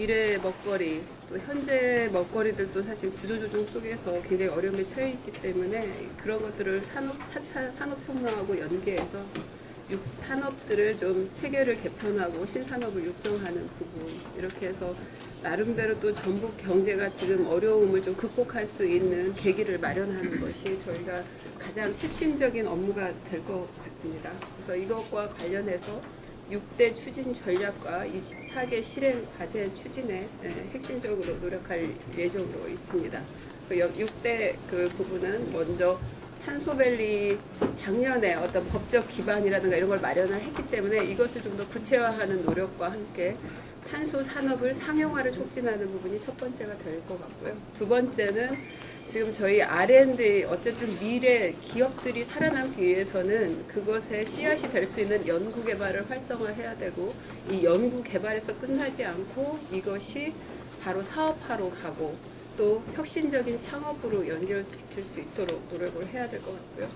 미래 먹거리, 또 현재 먹거리들도 사실 구조조정 속에서 굉장히 어려움에 처해 있기 때문에 그런 것들을 산업혁명하고 연계해서 산업들을 좀 체계를 개편하고 신산업을 육성하는 부분, 이렇게 해서 나름대로 또 전북 경제가 지금 어려움을 좀 극복할 수 있는 계기를 마련하는 것이 저희가 가장 핵심적인 업무가 될 것 같습니다. 그래서 이것과 관련해서 6대 추진 전략과 24개 실행 과제 추진에 핵심적으로 노력할 예정으로 있습니다. 6대 그 부분은 먼저 탄소밸리 작년에 어떤 법적 기반이라든가 이런 걸 마련을 했기 때문에 이것을 좀 더 구체화하는 노력과 함께 탄소 산업을 상용화를 촉진하는 부분이 첫 번째가 될 것 같고요. 두 번째는 지금 저희 R&D 어쨌든 미래 기업들이 살아남기 위해서는 그것의 씨앗이 될 수 있는 연구 개발을 활성화해야 되고, 이 연구 개발에서 끝나지 않고 이것이 바로 사업화로 가고 또 혁신적인 창업으로 연결시킬 수 있도록 노력을 해야 될 것 같고요.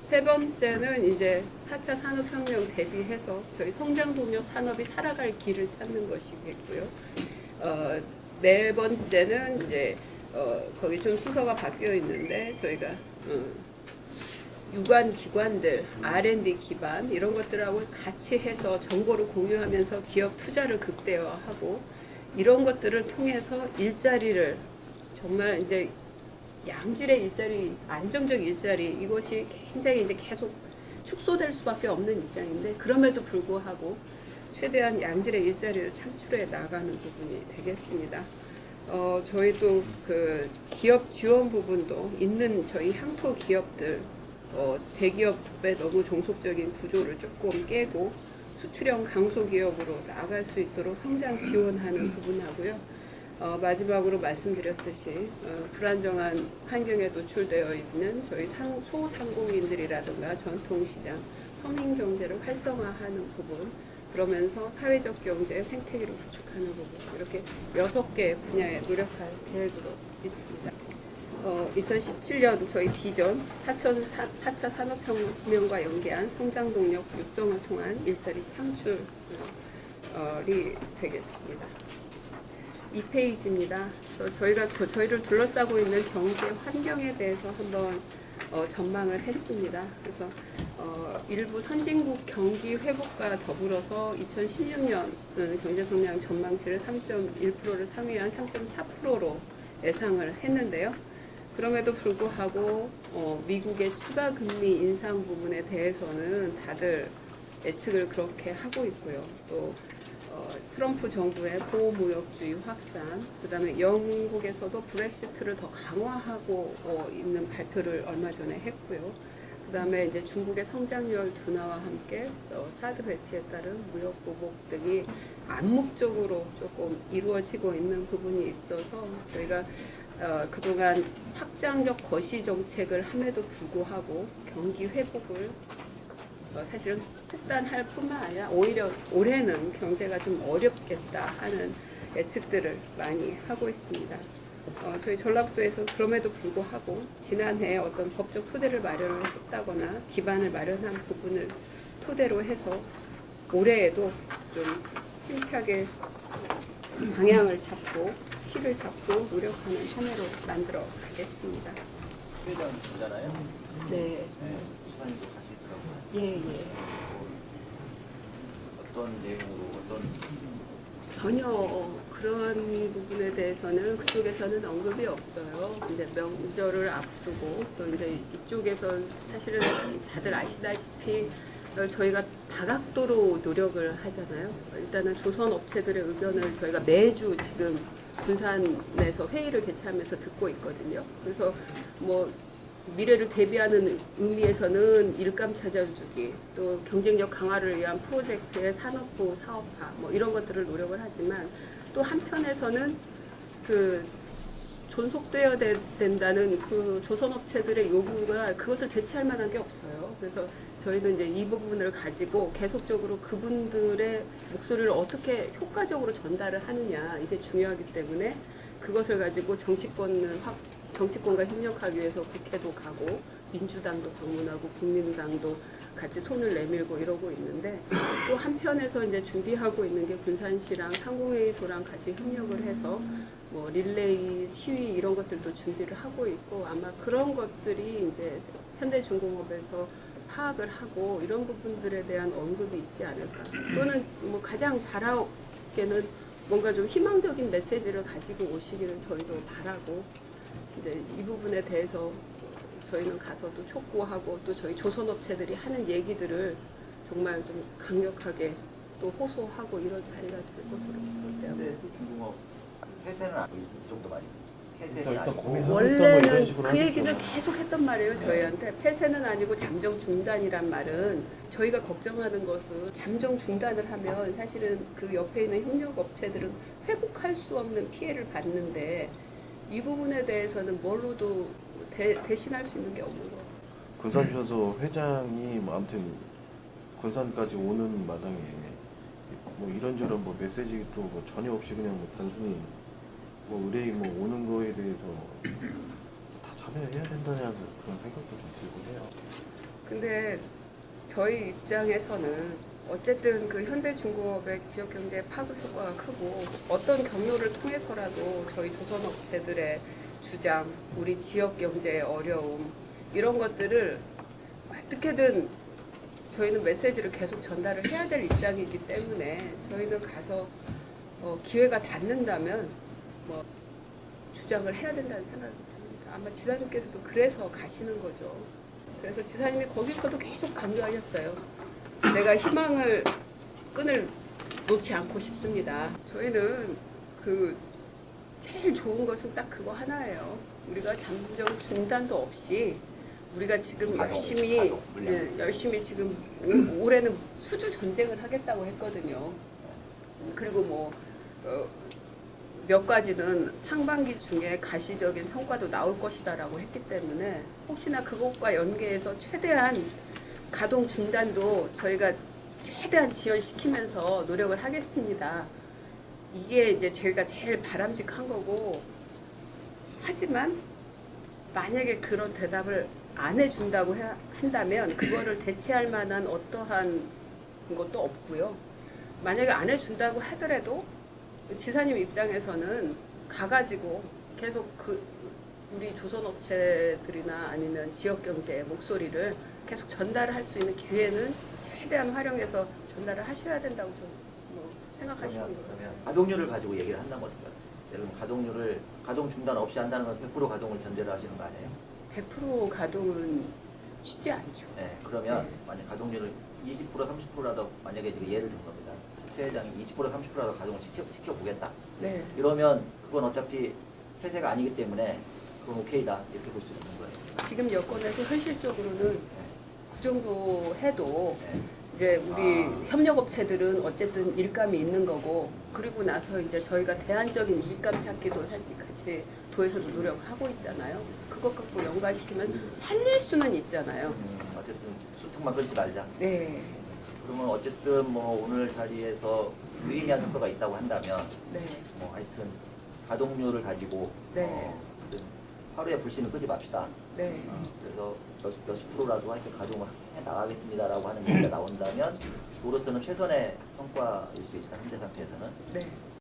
세 번째는 이제 4차 산업혁명 대비해서 저희 성장 동력 산업이 살아갈 길을 찾는 것이겠고요. 네 번째는 이제 거기 좀 순서가 바뀌어 있는데 저희가 유관 기관들, R&D 기반 이런 것들하고 같이 해서 정보를 공유하면서 기업 투자를 극대화하고, 이런 것들을 통해서 일자리를 정말 이제 양질의 일자리, 안정적 일자리, 이것이 굉장히 이제 계속 축소될 수밖에 없는 입장인데, 그럼에도 불구하고 최대한 양질의 일자리를 창출해 나가는 부분이 되겠습니다. 저희도 그 기업 지원 부분도 있는 저희 향토 기업들, 대기업의 너무 종속적인 구조를 조금 깨고 수출형 강소기업으로 나아갈 수 있도록 성장 지원하는 부분하고요. 마지막으로 말씀드렸듯이 불안정한 환경에 노출되어 있는 저희 소상공인들이라든가 전통시장, 서민경제를 활성화하는 부분, 그러면서 사회적 경제의 생태계를 구축하는 부분, 이렇게 6개 분야에 노력할 계획으로 있습니다. 2017년 저희 비전 4차 산업혁명과 연계한 성장동력 육성을 통한 일자리 창출이 되겠습니다. 2페이지입니다. 그래서 저희가 저희를 둘러싸고 있는 경제 환경에 대해서 한번 전망을 했습니다. 그래서 일부 선진국 경기 회복과 더불어서 2016년 경제 성장 전망치를 3.1%를 상회한 3.4%로 예상을 했는데요. 그럼에도 불구하고 미국의 추가 금리 인상 부분에 대해서는 다들 예측을 그렇게 하고 있고요. 또 트럼프 정부의 보호무역주의 확산, 그 다음에 영국에서도 브렉시트를 더 강화하고 있는 발표를 얼마 전에 했고요. 그 다음에 이제 중국의 성장률 둔화와 함께 사드 배치에 따른 무역 보복 등이 암묵적으로 조금 이루어지고 있는 부분이 있어서 저희가 그동안 확장적 거시 정책을 함에도 불구하고 경기 회복을 사실은 속단할 뿐만 아니라 오히려 올해는 경제가 좀 어렵겠다 하는 예측들을 많이 하고 있습니다. 저희 전라북도에서 그럼에도 불구하고 지난해 어떤 법적 토대를 마련을 했다거나 기반을 마련한 부분을 토대로 해서 올해에도 좀 힘차게 방향을 잡고 키를 잡고 노력하는 한 해로 만들어 가겠습니다. 회장이잖아요. 네. 수사님도 같이 있더라고요. 예. 어떤 내용으로 전혀 그런 부분에 대해서는 그쪽에서는 언급이 없어요. 이제 명절을 앞두고 또 이제 이쪽에서 사실은 다들 아시다시피 저희가 다각도로 노력을 하잖아요. 일단은 조선 업체들의 의견을 저희가 매주 지금 군산에서 회의를 개최하면서 듣고 있거든요. 그래서 뭐 미래를 대비하는 의미에서는 일감 찾아주기, 또 경쟁력 강화를 위한 프로젝트의 산업부 사업화, 뭐 이런 것들을 노력을 하지만 또 한편에서는 그 존속되어야 된다는 그 조선업체들의 요구가 그것을 대체할 만한 게 없어요. 그래서 저희는 이제 이 부분을 가지고 계속적으로 그분들의 목소리를 어떻게 효과적으로 전달을 하느냐, 이게 중요하기 때문에 그것을 가지고 정치권과 협력하기 위해서 국회도 가고 민주당도 방문하고 국민당도 같이 손을 내밀고 이러고 있는데 또 한편에서 이제 준비하고 있는 게 군산시랑 상공회의소랑 같이 협력을 해서 뭐 릴레이 시위 이런 것들도 준비를 하고 있고 아마 그런 것들이 이제 현대중공업에서 파악을 하고 이런 부분들에 대한 언급이 있지 않을까. 또는 뭐 가장 바라게는 뭔가 좀 희망적인 메시지를 가지고 오시기를 저희도 바라고 이제 이 부분에 대해서 저희는 가서 또 촉구하고 또 저희 조선업체들이 하는 얘기들을 정말 좀 강력하게 또 호소하고 이런 자리가 될 것으로 현재 기대하고 중공업 폐쇄는 아니고 이 정도 말이죠. 폐쇄는 일단 아니고 고민하고 원래는 식으로 그 하겠죠. 얘기는 계속 했던 말이에요. 저희한테 폐쇄는 아니고 잠정 중단이란 말은 저희가 걱정하는 것은 잠정 중단을 하면 사실은 그 옆에 있는 협력업체들은 회복할 수 없는 피해를 받는데 이 부분에 대해서는 뭘로도 대신할 수 있는 게 없는 거예요. 군산시에서 회장이 뭐 아무튼 군산까지 오는 마당에 뭐 이런저런 뭐 메시지 또 뭐 전혀 없이 그냥 뭐 단순히 뭐 의뢰인 뭐 오는 거에 대해서 다 참여해야 된다는 그런 생각도 좀 들고 해요. 근데 저희 입장에서는 어쨌든 그 현대중공업의 지역경제에 파급 효과가 크고 어떤 경로를 통해서라도 저희 조선업체들의 주장, 우리 지역경제의 어려움 이런 것들을 어떻게든 저희는 메시지를 계속 전달을 해야 될 입장이기 때문에 저희는 가서 기회가 닿는다면 뭐 주장을 해야 된다는 생각이 듭니다. 아마 지사님께서도 그래서 가시는 거죠. 그래서 지사님이 거기서도 계속 강조하셨어요. 내가 희망을 끈을 놓지 않고 싶습니다. 저희는 그 제일 좋은 것은 딱 그거 하나예요. 우리가 잠정 중단도 없이 우리가 지금 열심히 지금 올해는 수주 전쟁을 하겠다고 했거든요. 그리고 뭐 몇 가지는 상반기 중에 가시적인 성과도 나올 것이다라고 했기 때문에 혹시나 그것과 연계해서 최대한 가동 중단도 저희가 최대한 지연시키면서 노력을 하겠습니다. 이게 이제 저희가 제일 바람직한 거고 하지만 만약에 그런 대답을 안 해준다고 한다면 그거를 대체할 만한 어떠한 것도 없고요. 만약에 안 해준다고 하더라도 지사님 입장에서는 가가지고 계속 그 우리 조선업체들이나 아니면 지역경제의 목소리를 계속 전달을 할 수 있는 기회는 최대한 활용해서 전달을 하셔야 된다고 저는 뭐 생각하시는 거예요. 그러면 가동률을 가지고 얘기를 한다는 거죠. 예를 들면 가동 중단 없이 한다는 건 100% 가동을 전제로 하시는 거 아니에요? 100% 가동은 쉽지 않죠. 네. 그러면 만약 가동률을 20% 30%라도 만약에 지금 예를 든 겁니다. 최 회장이 20% 30%라도 가동을 시켜보겠다. 네. 이러면 그건 어차피 폐쇄가 아니기 때문에 그건 오케이다 이렇게 볼 수 있는 거예요. 지금 여건에서 현실적으로는 그 정도 해도 네. 이제 우리 협력업체들은 어쨌든 일감이 있는 거고 그리고 나서 이제 저희가 대안적인 일감 찾기도 사실 같이 도에서도 노력을 하고 있잖아요. 그것 갖고 연관시키면 살릴 수는 있잖아요. 어쨌든 수통만 끊지 말자. 네, 그러면 어쨌든 뭐 오늘 자리에서 유의미한 성과가 있다고 한다면 네, 뭐 하여튼 가동률을 가지고 네. 어쨌든 하루에 불씨는 끄지 맙시다. 네. 그래서 몇십 프로라도 하여튼 가동을 해 나가겠습니다라고 하는 얘기가 나온다면 도로서는 최선의 성과일 수 있다. 현재 상태에서는. 네.